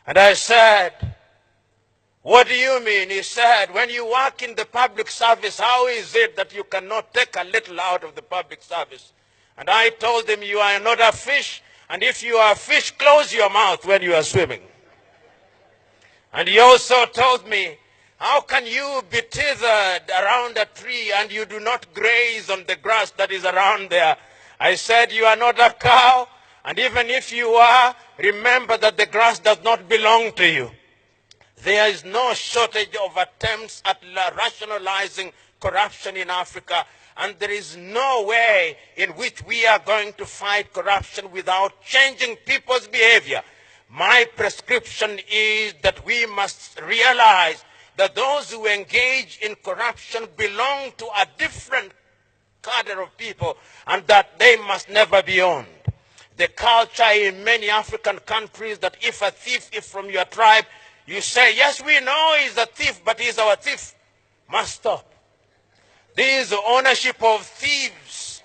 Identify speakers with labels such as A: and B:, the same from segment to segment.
A: And I said, what do you mean? He said, when you work in the public service, how is it that you cannot take a little out of the public service? And I told him, you are not a fish, and if you are a fish, close your mouth when you are swimming. And he also told me, how can you be tethered around a tree and you do not graze on the grass that is around there? I said, you are not a cow, and even if you are, remember that the grass does not belong to you. There is no shortage of attempts at rationalizing corruption in Africa, and there is no way in which we are going to fight corruption without changing people's behavior. My prescription is that we must realize that those who engage in corruption belong to a different cadre of people, and that they must never be owned. The culture in many African countries that if a thief is from your tribe, you say, yes, we know he's a thief, but he's our thief, must stop. This ownership of thieves,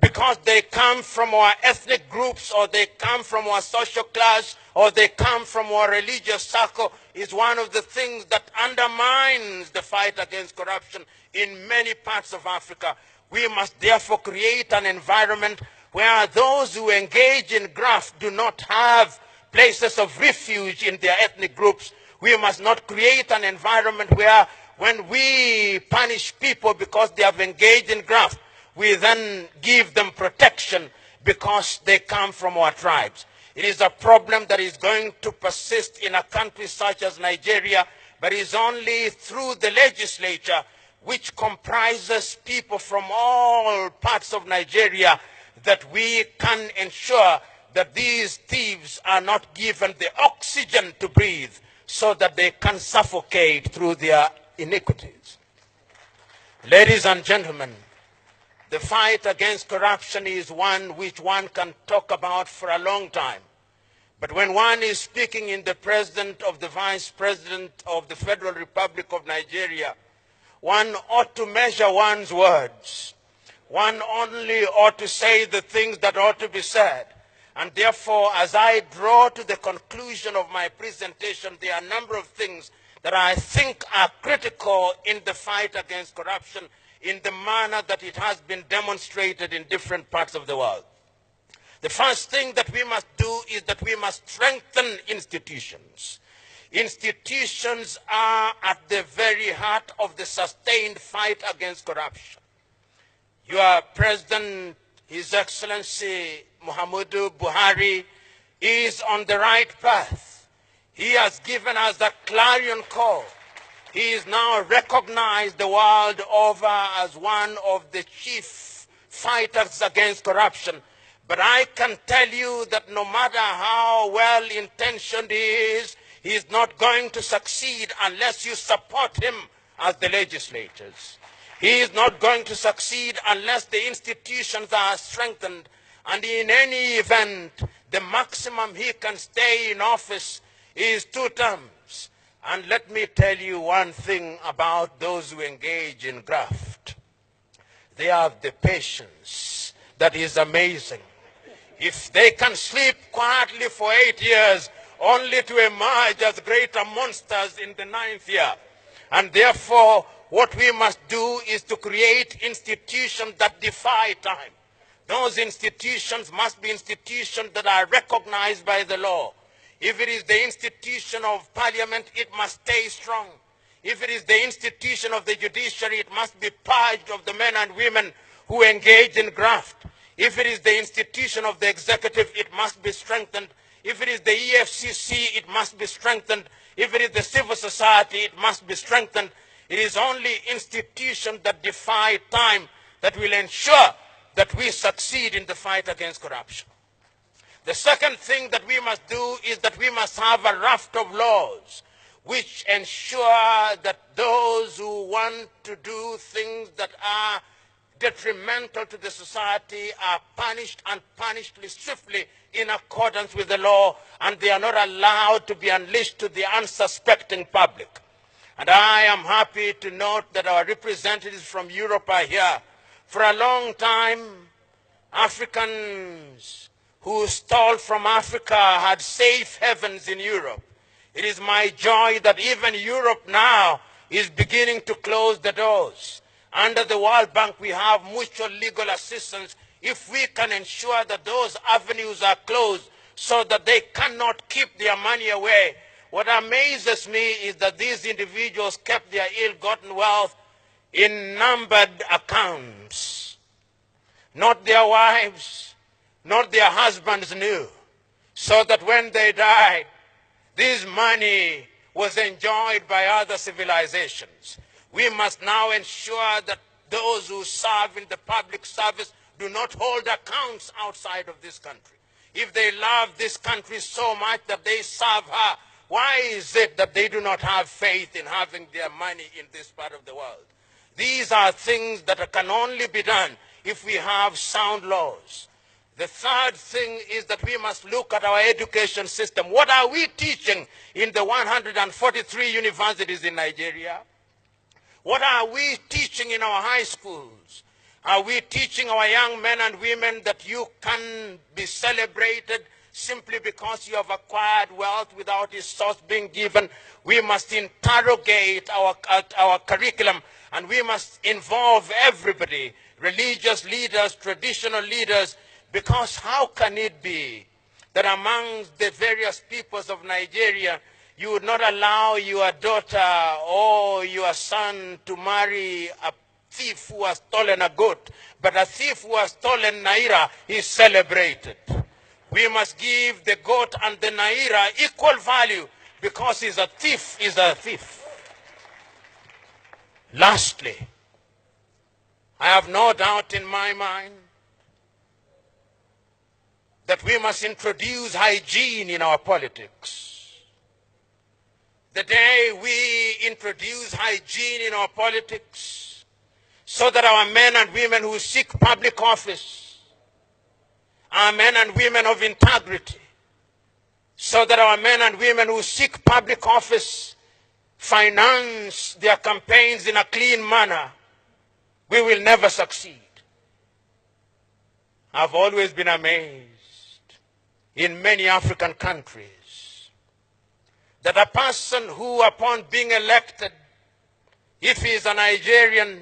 A: because they come from our ethnic groups, or they come from our social class, or they come from our religious circle, is one of the things that undermines the fight against corruption in many parts of Africa. We must therefore create an environment where those who engage in graft do not have places of refuge in their ethnic groups. We must not create an environment where when we punish people because they have engaged in graft, we then give them protection because they come from our tribes. It is a problem that is going to persist in a country such as Nigeria, but it is only through the legislature, which comprises people from all parts of Nigeria, that we can ensure that these thieves are not given the oxygen to breathe so that they can suffocate through their iniquities. Ladies and gentlemen, the fight against corruption is one which one can talk about for a long time. But when one is speaking in the presence of the Vice President of the Federal Republic of Nigeria, one ought to measure one's words. One only ought to say the things that ought to be said. And therefore, as I draw to the conclusion of my presentation, there are a number of things that I think are critical in the fight against corruption in the manner that it has been demonstrated in different parts of the world. The first thing that we must do is that we must strengthen institutions. Institutions are at the very heart of the sustained fight against corruption. Your President, His Excellency Muhammadu Buhari, is on the right path. He has given us a clarion call. He is now recognized the world over as one of the chief fighters against corruption. But I can tell you that no matter how well-intentioned he is not going to succeed unless you support him as the legislators. He is not going to succeed unless the institutions are strengthened. And in any event, the maximum he can stay in office is 2 terms. And let me tell you one thing about those who engage in graft. They have the patience that is amazing. If they can sleep quietly for 8 years, only to emerge as greater monsters in the 9th year. And therefore, what we must do is to create institutions that defy time. Those institutions must be institutions that are recognized by the law. If it is the institution of parliament, it must stay strong. If it is the institution of the judiciary, it must be purged of the men and women who engage in graft. If it is the institution of the executive, it must be strengthened. If it is the EFCC, it must be strengthened. If it is the civil society, it must be strengthened. It is only institutions that defy time that will ensure that we succeed in the fight against corruption. The second thing that we must do is that we must have a raft of laws which ensure that those who want to do things that are detrimental to the society are punished, and punished swiftly in accordance with the law, and they are not allowed to be unleashed to the unsuspecting public. And I am happy to note that our representatives from Europe are here. For a long time, Africans who stole from Africa had safe havens in Europe. It is my joy that even Europe now is beginning to close the doors. Under the World Bank, we have mutual legal assistance if we can ensure that those avenues are closed so that they cannot keep their money away. What amazes me is that these individuals kept their ill-gotten wealth in numbered accounts. Not their wives, not their husbands knew. So that when they died, this money was enjoyed by other civilizations. We must now ensure that those who serve in the public service do not hold accounts outside of this country. If they love this country so much that they serve her, why is it that they do not have faith in having their money in this part of the world? These are things that can only be done if we have sound laws. The third thing is that we must look at our education system. What are we teaching in the 143 universities in Nigeria? What are we teaching in our high schools? Are we teaching our young men and women that you can be celebrated simply because you have acquired wealth without a source being given? We must interrogate our curriculum, and we must involve everybody, religious leaders, traditional leaders, because how can it be that amongst the various peoples of Nigeria, you would not allow your daughter or your son to marry a thief who has stolen a goat, but a thief who has stolen naira is celebrated? We must give the goat and the naira equal value because he's a thief, is a thief. Lastly, I have no doubt in my mind that we must introduce hygiene in our politics. The day we introduce hygiene in our politics, so that our men and women who seek public office are men and women of integrity, so that our men and women who seek public office finance their campaigns in a clean manner, we will never succeed. I've always been amazed in many African countries that a person who, upon being elected, if he is a Nigerian,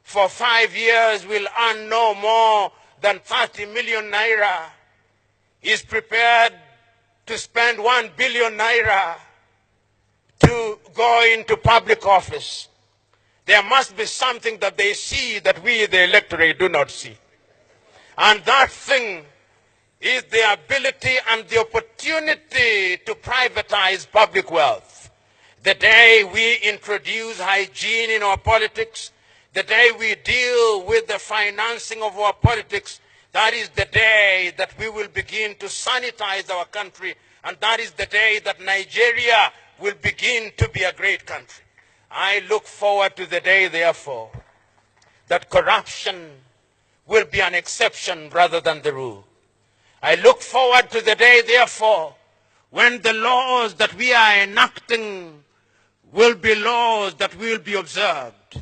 A: for 5 years will earn no more than 30 million naira, is prepared to spend 1 billion naira to go into public office. There must be something that they see that we, the electorate, do not see. And that thing is the ability and the opportunity to privatize public wealth. The day we introduce hygiene in our politics, the day we deal with the financing of our politics, that is the day that we will begin to sanitize our country, and that is the day that Nigeria will begin to be a great country. I look forward to the day, therefore, that corruption will be an exception rather than the rule. I look forward to the day, therefore, when the laws that we are enacting will be laws that will be observed.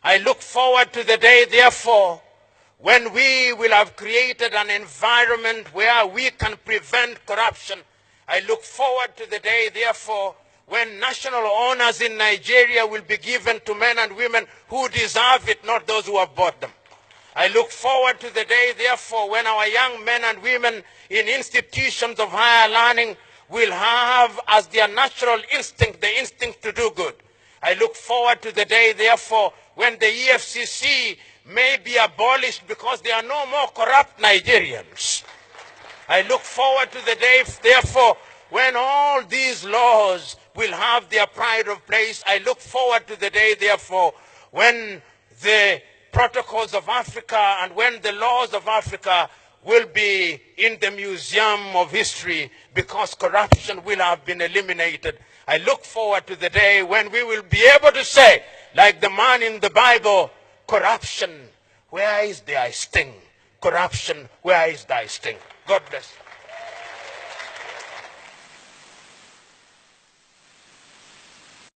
A: I look forward to the day, therefore, when we will have created an environment where we can prevent corruption. I look forward to the day, therefore, when national honors in Nigeria will be given to men and women who deserve it, not those who have bought them. I look forward to the day, therefore, when our young men and women in institutions of higher learning will have as their natural instinct the instinct to do good. I look forward to the day, therefore, when the EFCC may be abolished because there are no more corrupt Nigerians. I look forward to the day, therefore, when all these laws will have their pride of place. I look forward to the day, therefore, when the protocols of Africa and when the laws of Africa will be in the Museum of History because corruption will have been eliminated. I look forward to the day when we will be able to say, like the man in the Bible, corruption, where is thy sting? Corruption, where is thy sting? God bless you.